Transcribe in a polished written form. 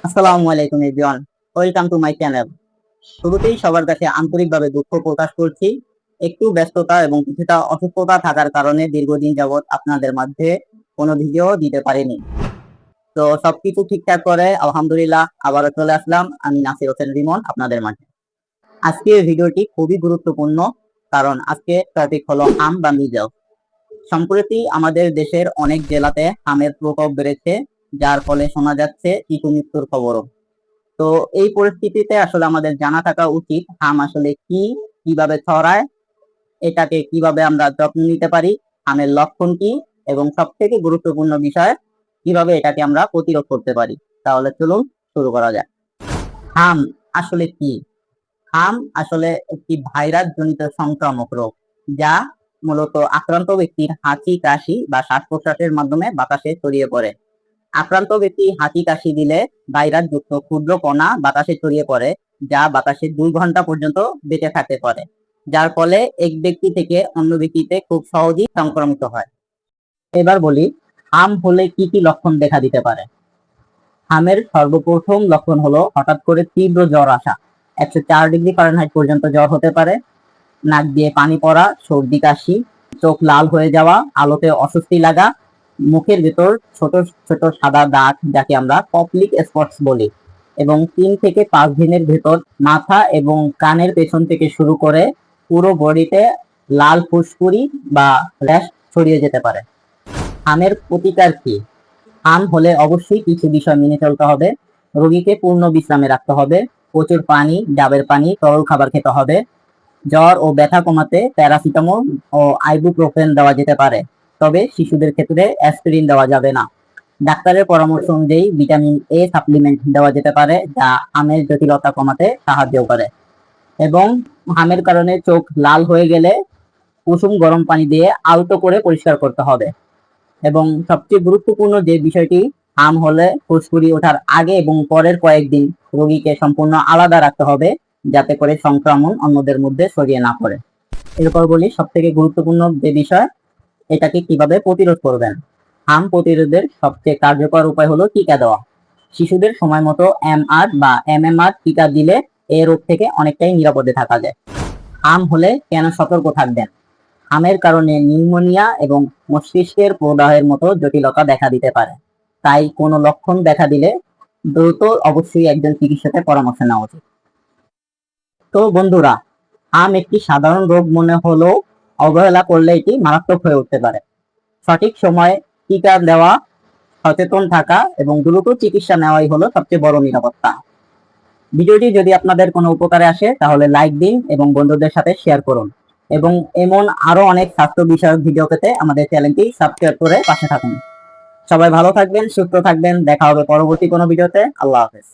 আসসালামু আলাইকুম everyone, welcome to my channel. শুরুতেই সবার কাছে আন্তরিকভাবে দুঃখ প্রকাশ করছি। একটু ব্যস্ততা এবং কিছুটা অসুস্থতা থাকার কারণে দীর্ঘদিন যাবৎ আপনাদের মাঝে কোনো ভিডিও দিতে পারিনি। তো সবকিছু ঠিকঠাক করে আলহামদুলিল্লাহ আবারও চলে আসলাম আমি নাসির হোসেন রিমন আপনাদের মাঝে। আজকের ভিডিওটি খুবই গুরুত্বপূর্ণ, কারণ আজকে টপিক হলো আম বা মিজেল। সম্প্রতি আমাদের দেশের অনেক জেলাতে আমের প্রকোপ বেড়েছে, যার ফলে শোনা যাচ্ছে শিশু মৃত্যুর খবরও। তো এই পরিস্থিতিতে আসলে আমাদের জানা থাকা উচিত আম আসলে কি, কিভাবে ছড়ায়, এটাকে কিভাবে আমরা যত্ন নিতে পারি, আমের লক্ষণ কি, এবং সব থেকে গুরুত্বপূর্ণ বিষয় কিভাবে এটাকে আমরা প্রতিরোধ করতে পারি। তাহলে চলুন শুরু করা যাক। আম আসলে কি? আম আসলে একটি ভাইরাস জনিত সংক্রামক রোগ, যা মূলত আক্রান্ত ব্যক্তির হাঁচি, কাশি বা শ্বাস প্রশ্বাসের মাধ্যমে বাতাসে ছড়িয়ে পড়ে। আক্রান্ত ব্যক্তি হাঁচি কাশি দিলে ভাইরাস যুক্ত ক্ষুদ্র কণা বাতাসে ছড়িয়ে পড়ে, যা বাতাসে 2 ঘন্টা পর্যন্ত বেঁচে থাকতে পারে, যার ফলে এক ব্যক্তি থেকে অন্য ব্যক্তিতে খুব সহজেই সংক্রমিত হয়। এবার বলি, আম হলে কি কি লক্ষণ দেখা দিতে পারে। আমের সর্বপ্রথম লক্ষণ হলো হঠাৎ করে তীব্র জ্বর আসা। 104 ডিগ্রি ফারেনহাইট পর্যন্ত জ্বর হতে পারে। নাক দিয়ে পানি পড়া, সর্দি কাশি, চোখ লাল হয়ে যাওয়া, আলোতে অস্বস্তি লাগা, মুখের ভেতর ছোট ছোট সাদা দাগ, যাকে আমরা কপ্লিক স্পটস বলি, এবং 3 থেকে 5 দিনের ভেতর মাথা এবং কানের পেছন থেকে শুরু করে পুরো বডিতে লাল ফুসকুড়ি বা র্যাশ ছড়িয়ে যেতে পারে। আমের প্রতিকার কি? আম হলে অবশ্যই কিছু বিষয় মেনে চলতে হবে। রোগীকে পূর্ণ বিশ্রামে রাখতে হবে, প্রচুর পানি, ডাবের পানি, তরল খাবার খেতে হবে। জ্বর ও ব্যথা কমাতে প্যারাসিটামল ও আইবুপ্রোফেন দেওয়া যেতে পারে, তবে শিশুদের ক্ষেত্রে অ্যাসপিরিন দেওয়া যাবে না। ডাক্তারের পরামর্শ অনুযায়ী ভিটামিন এ সাপ্লিমেন্ট দেওয়া যেতে পারে, যা আমের জটিলতা কমাতে সাহায্য করে। এবং আমের কারণে চোখ লাল হয়ে গেলে কুসুম গরম পানি দিয়ে আলতো করে পরিষ্কার করতে হবে। এবং সবচেয়ে গুরুত্বপূর্ণ যে বিষয়টি, আম হলে ফুসকুড়ি ওঠার আগে এবং পরের কয়েকদিন রোগীকে সম্পূর্ণ আলাদা রাখতে হবে, যাতে করে সংক্রমণ অন্যদের মধ্যে ছড়িয়ে না পড়ে। এরপর বলি সব থেকে গুরুত্বপূর্ণ যে বিষয়, এটাকে কিভাবে প্রতিরোধ করবেন। আম প্রতিরোধের সবচেয়ে কার্যকর উপায় হলো টিকা দেওয়া। শিশুদের সময় মতো MR বা MMR টিকা দিলে এই রোগ থেকে অনেকটাই নিরাপদে থাকা যায়। আম হলে কেন সতর্ক থাকবেন? আমের কারণে নিউমোনিয়া এবং মস্তিষ্কের প্রদাহের মতো জটিলতা দেখা দিতে পারে, তাই কোনো লক্ষণ দেখা দিলে দ্রুত অবশ্যই একজন চিকিৎসকের পরামর্শ নেওয়া উচিত। তো বন্ধুরা, আম একটি সাধারণ রোগ মনে হলেও অবহেলা করলে এটি মারাত্মক হয়ে উঠতে পারে। সঠিক সময়ে টিকা দেওয়া, সচেতন থাকা এবং দ্রুত চিকিৎসা নেওয়াই হলো সবচেয়ে বড় নিরাপত্তা। ভিডিওটি যদি আপনাদের কোনো উপকারে আসে তাহলে লাইক দিন এবং বন্ধুদের সাথে শেয়ার করুন, এবং এমন আরো অনেক স্বাস্থ্য বিষয়ক ভিডিও পেতে আমাদের চ্যানেলটি সাবস্ক্রাইব করে পাশে থাকুন। সবাই ভালো থাকবেন, সুস্থ থাকবেন, দেখা হবে পরবর্তী কোনো ভিডিওতে। আল্লাহ হাফেজ।